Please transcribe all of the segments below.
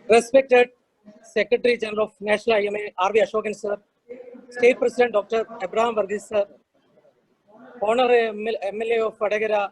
Respected Secretary General of National IMA, R.V. Ashokan sir, State President Dr. Abraham Varghese sir, Honorary MLA of Vadagara,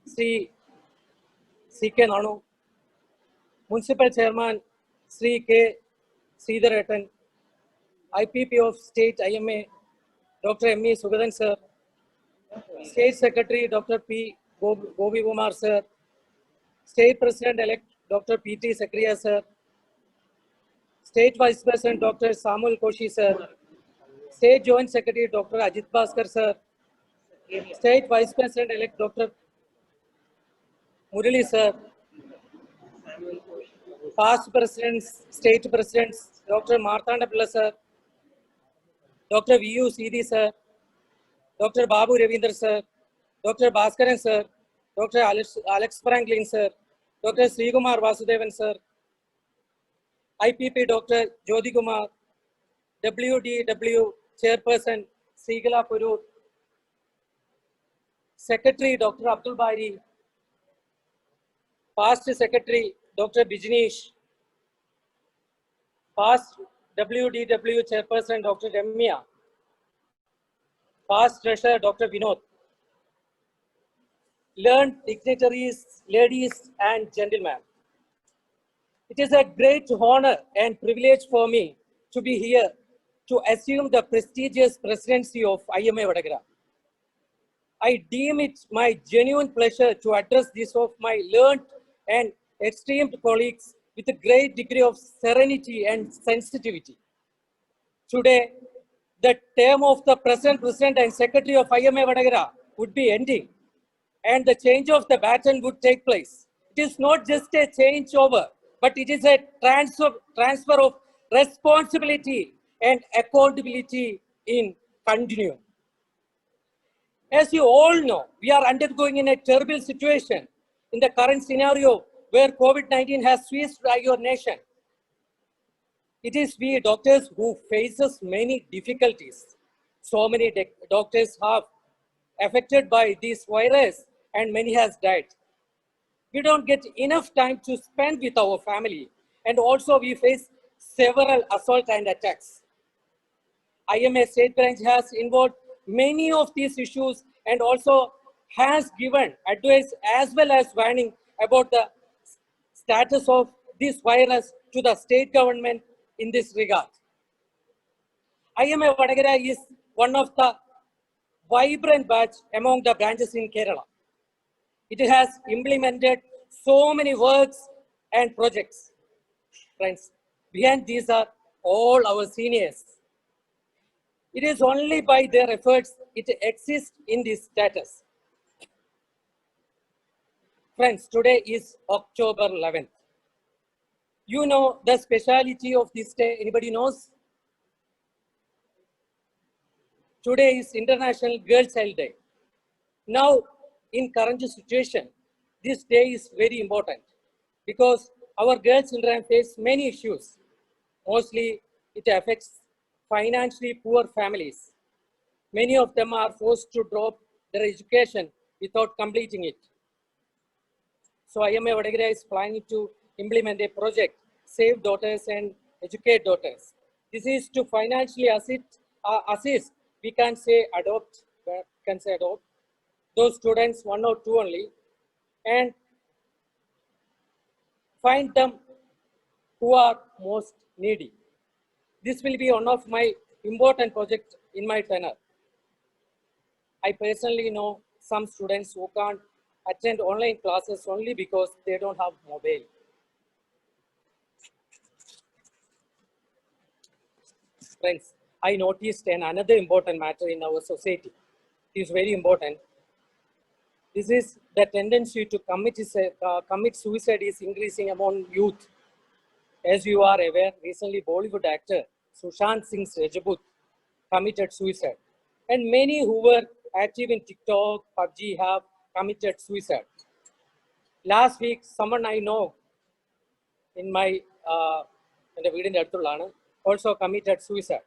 Sri C.K. Nanu, Municipal Chairman Sri K. Sridhararan, IPP of State IMA, Dr. M.E. Sugadan sir, State Secretary Dr. P. Gobi Kumar sir, State President-elect Dr. P.T. Sakriya sir, State Vice President Dr. Samuel Koshi sir, State Joint Secretary Dr. Ajit Bhaskar sir, State Vice President-elect Dr. Murali sir, past presidents, state presidents Dr. Marthanda Pilla sir, Dr. V.U. Sidi sir, Dr. Babu Ravinder sir, Dr. Bhaskaran sir, Dr. Alex Franklin sir, Dr. Sri Kumar Vasudevan sir, IPP Dr. Jyoti Kumar, WDW Chairperson Srikala Purur, Secretary Dr. Abdul Bari, past Secretary Dr. Bijneesh, past WDW Chairperson Dr. Ramya, past Treasurer Dr. Vinod, learned dignitaries, ladies and gentlemen. It is a great honor and privilege for me to be here to assume the prestigious presidency of IMA Vadagara. I deem it my genuine pleasure to address this of my learned and esteemed colleagues with a great degree of serenity and sensitivity. Today, the term of the present President and Secretary of IMA Vadagara would be ending and the change of the baton would take place. It is not just a changeover, but it is a transfer of responsibility and accountability in continuum. As you all know, we are undergoing in a terrible situation in the current scenario where COVID-19 has swept our nation. It is we doctors who faces many difficulties. So many doctors have affected by this virus and many has died. We don't get enough time to spend with our family, and also we face several assault and attacks. IMA State Branch has involved many of these issues and also has given advice as well as warning about the status of this virus to the state government in this regard. IMA Vadagara is one of the vibrant batch among the branches in Kerala. It has implemented so many works and projects. Friends, behind these are all our seniors. It is only by their efforts it exists in this status. Friends, today is October 11th. You know the speciality of this day, anybody knows? Today is International Girl Child Day. Now, in current situation, this day is very important because our girl children face many issues. Mostly, it affects financially poor families. Many of them are forced to drop their education without completing it. So IMA Vadagara is planning to implement a project, Save Daughters and Educate Daughters. This is to financially assist, we can say adopt, those students, one or two only, and find them who are most needy. This will be one of my important projects in my tenure. I personally know some students who can't attend online classes only because they don't have mobile. Friends, I noticed another important matter in our society. It is very important. This is the tendency to commit suicide is increasing among youth. As you are aware, recently Bollywood actor Sushant Singh Rajput committed suicide. And many who were active in TikTok, PUBG have committed suicide. Last week, someone I know in my also committed suicide.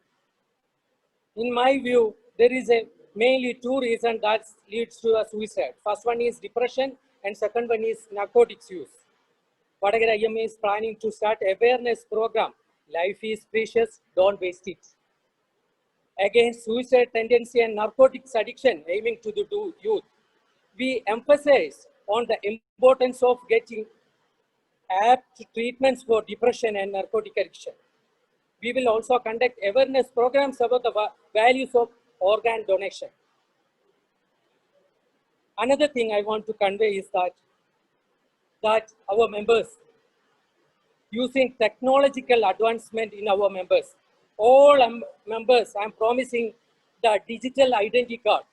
In my view, there is mainly two reasons that leads to a suicide. First one is depression and second one is narcotics use. Vadagere IMA is planning to start awareness program. Life is precious, don't waste it. Against suicide tendency and narcotics addiction aiming to the youth, we emphasize on the importance of getting apt treatments for depression and narcotic addiction. We will also conduct awareness programs about the values of organ donation. Another thing I want to convey is that our members, using technological advancement in our members, all members, I'm promising the digital identity card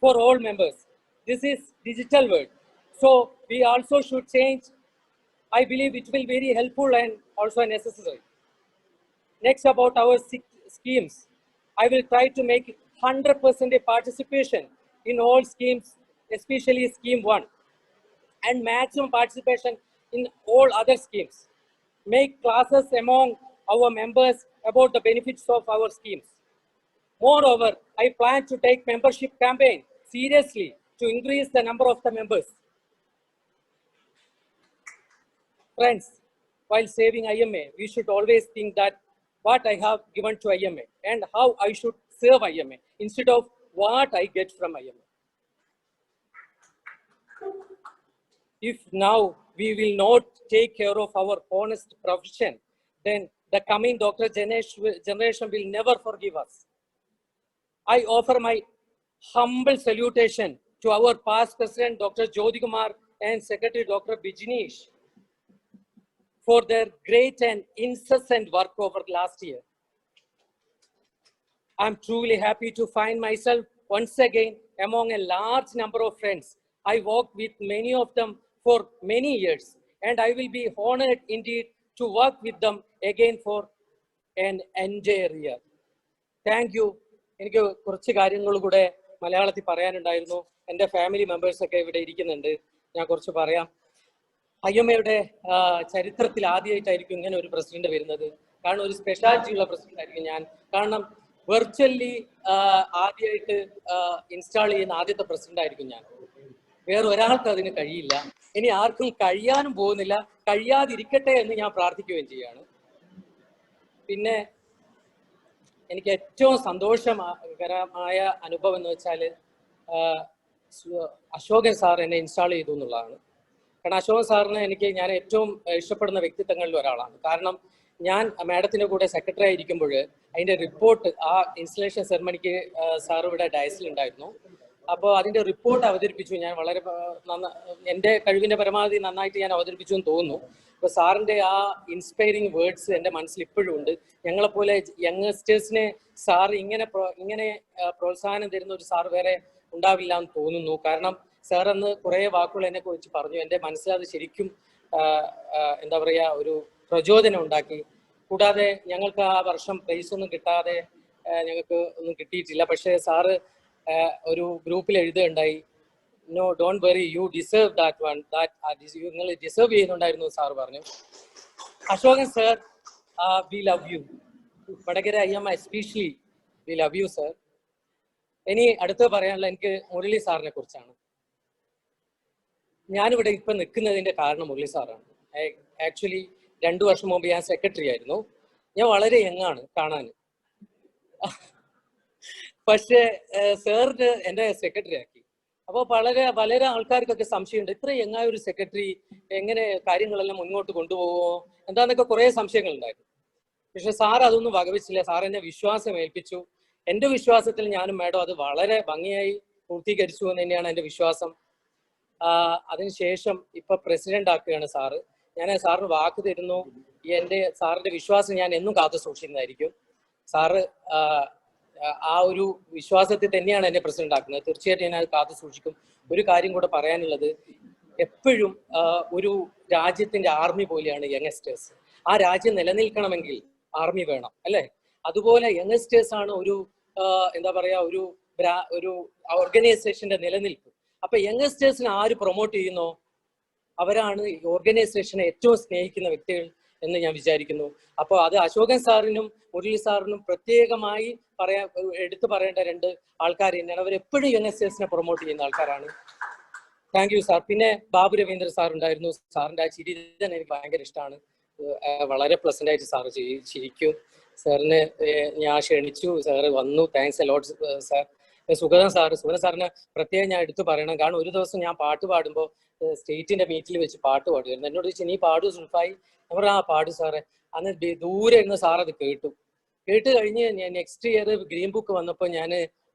for all members. This is digital world. So we also should change. I believe it will be very helpful and also necessary. Next, about our schemes. I will try to make 100% participation in all schemes, especially scheme 1, and maximum participation in all other schemes. Make classes among our members about the benefits of our schemes. Moreover, I plan to take membership campaign seriously to increase the number of the members. Friends, while saving IMA, we should always think that what I have given to IMA and how I should serve IMA instead of what I get from IMA. If now we will not take care of our honest profession, then the coming doctor generation will never forgive us. I offer my humble salutation to our past president, Dr. Jyoti Kumar, and Secretary, Dr. Bijneesh, for their great and incessant work over the last year. I'm truly happy to find myself once again among a large number of friends. I worked with many of them for many years, and I will be honored indeed to work with them again for an entire year. Thank you. എനിക്ക് കുറച്ച് കാര്യങ്ങൾ കൂടെ മലയാളത്തിൽ പറയാനുണ്ടായിരുന്നു. എൻ്റെ family മെമ്പേഴ്സൊക്കെ ഇവിടെ ഇരിക്കുന്നുണ്ട്. ഞാൻ കുറച്ച് പറയാം. IMA ചരിത്രത്തിൽ ആദ്യമായിട്ടായിരിക്കും ഇങ്ങനെ ഒരു പ്രസിഡന്റ് വരുന്നത്. കാരണം ഒരു സ്പെഷ്യാലിറ്റി ഉള്ള പ്രസിഡന്റ് ആയിരിക്കും ഞാൻ. കാരണം വെർച്വലി ആദ്യമായിട്ട് ഇൻസ്റ്റാൾ ചെയ്യുന്ന ആദ്യത്തെ പ്രസിഡന്റ് ആയിരിക്കും ഞാൻ. വേറെ ഒരാൾക്ക് അതിന് കഴിയില്ല. ഇനി ആർക്കും കഴിയാനും പോകുന്നില്ല. കഴിയാതിരിക്കട്ടെ എന്ന് ഞാൻ പ്രാർത്ഥിക്കുകയും ചെയ്യാണ്. പിന്നെ എനിക്ക് ഏറ്റവും സന്തോഷകരമായ അനുഭവം എന്ന് വെച്ചാൽ അശോകൻ സാർ എന്നെ ഇൻസ്റ്റാൾ ചെയ്തു എന്നുള്ളതാണ്. കാരണം അശോകൻ സാറിന് ഞാൻ ഏറ്റവും ഇഷ്ടപ്പെടുന്ന വ്യക്തിത്വങ്ങളിൽ ഒരാളാണ്. കാരണം ഞാൻ മാഡത്തിൻ്റെ കൂടെ സെക്രട്ടറി ആയിരിക്കുമ്പോൾ അതിൻ്റെ റിപ്പോർട്ട് ആ ഇൻസ്റ്റലേഷൻ സെറമണിക്ക് സാർ ഇവിടെ ഡയസിലുണ്ടായിരുന്നു. അപ്പോൾ അതിൻ്റെ റിപ്പോർട്ട് അവതരിപ്പിച്ചു. ഞാൻ വളരെ എൻ്റെ കഴിവിൻ്റെ പരമാവധി നന്നായിട്ട് ഞാൻ അവതരിപ്പിച്ചു എന്ന് തോന്നുന്നു. അപ്പോൾ സാറിൻ്റെ ആ ഇൻസ്പയറിങ് വേർഡ്സ് എൻ്റെ മനസ്സിൽ ഇപ്പോഴും ഉണ്ട്. ഞങ്ങളെപ്പോലെ യങ്സ്റ്റേഴ്സിനെ സാർ ഇങ്ങനെ പ്രോത്സാഹനം തരുന്ന ഒരു സാർ വേറെ ഉണ്ടാവില്ല എന്ന് തോന്നുന്നു. കാരണം സാർ അന്ന് കുറേ വാക്കുകൾ എന്നെ കുറിച്ച് പറഞ്ഞു. എൻ്റെ മനസ്സിലത് ശരിക്കും എന്താ പറയുക, ഒരു പ്രചോദനം ഉണ്ടാക്കി. കൂടാതെ ഞങ്ങൾക്ക് ആ വർഷം പ്രൈസ് ഒന്നും കിട്ടാതെ ഞങ്ങൾക്ക് ഒന്നും കിട്ടിയിട്ടില്ല. പക്ഷേ സാറ് ഒരു ഗ്രൂപ്പിൽ എഴുതുകയുണ്ടായി, no don't worry, you deserve that one, നിങ്ങൾ ഡിസേർവ് ചെയ്യുന്നുണ്ടായിരുന്നു സാറ് പറഞ്ഞു. Ashokan sir, we love you. Vadakara IMA especially we love you sir. ഇനി അടുത്ത് പറയാനുള്ള എനിക്ക് മുരളി സാറിനെ കുറിച്ചാണ്. ഞാനിവിടെ ഇപ്പം നിൽക്കുന്നതിൻ്റെ കാരണം മുരളി സാറാണ്. ആക്ച്വലി 2 വർഷം മുമ്പ് ഞാൻ സെക്രട്ടറി ആയിരുന്നു. ഞാൻ വളരെ യങ്ങാണ് കാണാൻ. പക്ഷേ സാറിന് എൻ്റെ സെക്രട്ടറി ആക്കി. അപ്പോൾ വളരെ ആൾക്കാർക്കൊക്കെ സംശയമുണ്ട്, ഇത്ര യങ്ങായ ഒരു സെക്രട്ടറി എങ്ങനെ കാര്യങ്ങളെല്ലാം മുന്നോട്ട് കൊണ്ടുപോകുമോ എന്താന്നൊക്കെ കുറേ സംശയങ്ങളുണ്ടായിരുന്നു. പക്ഷെ സാർ അതൊന്നും വകവെച്ചില്ല. സാർ എന്നെ വിശ്വാസം ഏൽപ്പിച്ചു. എൻ്റെ വിശ്വാസത്തിൽ ഞാനും മാഡം അത് വളരെ ഭംഗിയായി പൂർത്തീകരിച്ചു എന്ന് തന്നെയാണ് എൻ്റെ വിശ്വാസം. അതിനുശേഷം ഇപ്പൊ പ്രസിഡന്റ് ആക്കുകയാണ് സാറ്. ഞാൻ സാറിന് വാക്ക് തരുന്നു, സാറിന്റെ വിശ്വാസം ഞാൻ എന്നും കാത്തു സൂക്ഷിക്കുന്നതായിരിക്കും. സാറ് ആ ഒരു വിശ്വാസത്തിൽ തന്നെയാണ് എന്നെ പ്രസിഡന്റ് ആക്കുന്നത്. തീർച്ചയായിട്ടും ഞാൻ അത് കാത്തു സൂക്ഷിക്കും. ഒരു കാര്യം കൂടെ പറയാനുള്ളത്, എപ്പോഴും ഒരു രാജ്യത്തിന്റെ ആർമി പോലെയാണ് യങ്സ്റ്റേഴ്സ്. ആ രാജ്യം നിലനിൽക്കണമെങ്കിൽ ആർമി വേണം, അല്ലെ? അതുപോലെ യങ്സ്റ്റേഴ്സ് ആണ് എന്താ പറയാ, ഒരു ഓർഗനൈസേഷന്റെ നിലനിൽപ്പ്. അപ്പൊ യങ്സ്റ്റേഴ്സിനെ ആര് പ്രൊമോട്ട് ചെയ്യുന്നോ അവരാണ് ഓർഗനൈസേഷനെ ഏറ്റവും സ്നേഹിക്കുന്ന വ്യക്തികൾ എന്ന് ഞാൻ വിചാരിക്കുന്നു. അപ്പോൾ അത് അശോകൻ സാറിനും മുരളി സാറിനും പ്രത്യേകമായി എടുത്തു പറയേണ്ട 2 ആൾക്കാർ തന്നെയാണ്. അവരെപ്പോഴും യങ്സ്റ്റേഴ്സിനെ പ്രൊമോട്ട് ചെയ്യുന്ന ആൾക്കാരാണ്. Thank you sir. പിന്നെ ബാബു രവീന്ദ്രൻ സാർ ഉണ്ടായിരുന്നു. സാറിന്റെ ആ ചിരി തന്നെ എനിക്ക് ഭയങ്കര ഇഷ്ടമാണ്. വളരെ പ്ലസന്റ് ആയിട്ട് സാർ ചിരിക്കും. സാറിന് ഞാൻ ക്ഷണിച്ചു, സാറ് വന്നു. Thanks a lot sir. സുഗതൻ സാറിന് പ്രത്യേകം ഞാൻ എടുത്തു പറയണം. കാരണം ഒരു ദിവസം ഞാൻ പാട്ട് പാടുമ്പോൾ സ്റ്റേറ്റിന്റെ മീറ്റിൽ വെച്ച് പാട്ട് പാടുമായിരുന്നു. എന്നോട് ചോദിച്ചു, നീ പാടു സുൽഫായി? അവർ ആ പാടു സാറേ. അന്ന് ദൂരെ ഇരുന്ന് സാർ അത് കേട്ട് കഴിഞ്ഞ് ഞാൻ നെക്സ്റ്റ് ഇയർ ഗ്രീൻ ബുക്ക് വന്നപ്പോൾ ഞാൻ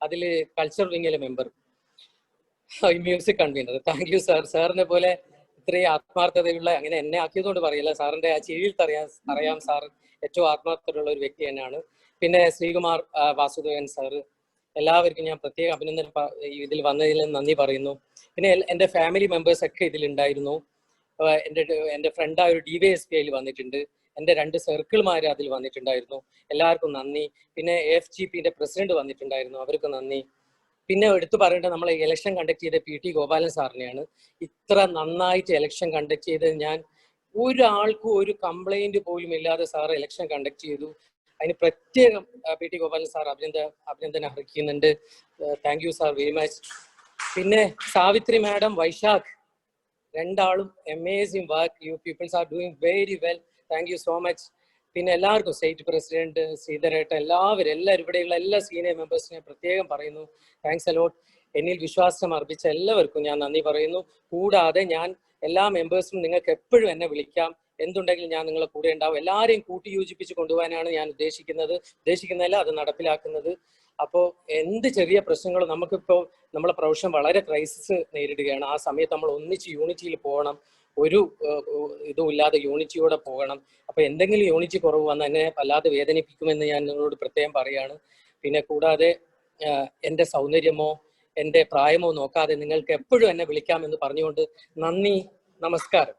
അതിൽ കൾച്ചറൽ വിങ്ങിലെ member, music convener. Thank you sir. സാറിനെ പോലെ ഇത്രയും ആത്മാർത്ഥതയുള്ള, അങ്ങനെ എന്നെ ആക്കിയതുകൊണ്ട് പറയില്ല, സാറിന്റെ ആ ചിരിയിൽ അറിയാം സാർ ഏറ്റവും ആത്മാർത്ഥതയുള്ള ഒരു വ്യക്തി തന്നെയാണ്. പിന്നെ ശ്രീകുമാർ വാസുദേവൻ സാറ്, എല്ലാവർക്കും ഞാൻ പ്രത്യേക അഭിനന്ദനം ഇതിൽ വന്നതിൽ നന്ദി പറയുന്നു. പിന്നെ എൻ്റെ ഫാമിലി മെമ്പേഴ്സ് ഒക്കെ ഇതിലുണ്ടായിരുന്നു. എൻ്റെ ഫ്രണ്ടായ ഒരു DYSP അതിൽ വന്നിട്ടുണ്ട്. എൻ്റെ 2 സർക്കിൾമാർ അതിൽ വന്നിട്ടുണ്ടായിരുന്നു. എല്ലാവർക്കും നന്ദി. പിന്നെ AFGPന്റെ പ്രസിഡന്റ് വന്നിട്ടുണ്ടായിരുന്നു, അവർക്ക് നന്ദി. പിന്നെ എടുത്തു പറയേണ്ടത് നമ്മളെ ഇലക്ഷൻ കണ്ടക്ട് ചെയ്ത PT ഗോപാലൻ സാറിനെയാണ്. ഇത്ര നന്നായിട്ട് ഇലക്ഷൻ കണ്ടക്ട് ചെയ്ത് ഞാൻ ഒരാൾക്കും ഒരു കംപ്ലൈന്റ് പോലും ഇല്ലാതെ സാർ ഇലക്ഷൻ കണ്ടക്ട് ചെയ്തു. അതിന് പ്രത്യേകം PT ഗോപാലൻ സാർ അഭിനന്ദനം അർഹിക്കുന്നുണ്ട്. Thank you sir very much. പിന്നെ സാവിത്രി മാഡം, വൈശാഖ്, രണ്ടാളും amazing work. You peoples are doing very well. Thank you so much. പിന്നെ എല്ലാവർക്കും, സ്റ്റേറ്റ് പ്രസിഡന്റ് ശ്രീധരേട്ടൻ, എല്ലാവരും ഇവിടെയുള്ള എല്ലാ സീനിയർ മെമ്പേഴ്സിനെ പ്രത്യേകം പറയുന്നു. Thanks a lot. എന്നിൽ വിശ്വാസം അർപ്പിച്ച എല്ലാവർക്കും ഞാൻ നന്ദി പറയുന്നു. കൂടാതെ ഞാൻ എല്ലാ മെമ്പേഴ്സും നിങ്ങൾക്ക് എപ്പോഴും എന്നെ വിളിക്കാം, എന്തുണ്ടെങ്കിലും ഞാൻ നിങ്ങളെ കൂടെ ഉണ്ടാവും. എല്ലാവരെയും കൂട്ടി യോജിപ്പിച്ച് കൊണ്ടുപോകാനാണ് ഞാൻ ഉദ്ദേശിക്കുന്നതല്ല, അത് നടപ്പിലാക്കുന്നത്. അപ്പോൾ എന്ത് ചെറിയ പ്രശ്നങ്ങളും, നമുക്കിപ്പോൾ നമ്മളെ പ്രൊഫഷൻ വളരെ ക്രൈസിസ് നേരിടുകയാണ്. ആ സമയത്ത് നമ്മൾ ഒന്നിച്ച് യൂണിറ്റിയിൽ പോകണം, ഒരു ഇതുമില്ലാതെ യൂണിറ്റിയോടെ പോകണം. അപ്പൊ എന്തെങ്കിലും യൂണിറ്റി കുറവ് വന്നാൽ എന്നെ വല്ലാതെ വേദനിപ്പിക്കുമെന്ന് ഞാൻ നിങ്ങളോട് പ്രത്യേകം പറയാണ്. പിന്നെ കൂടാതെ എൻ്റെ സൗന്ദര്യമോ എൻ്റെ പ്രായമോ നോക്കാതെ നിങ്ങൾക്ക് എപ്പോഴും എന്നെ വിളിക്കാമെന്ന് പറഞ്ഞുകൊണ്ട് നന്ദി, നമസ്കാരം.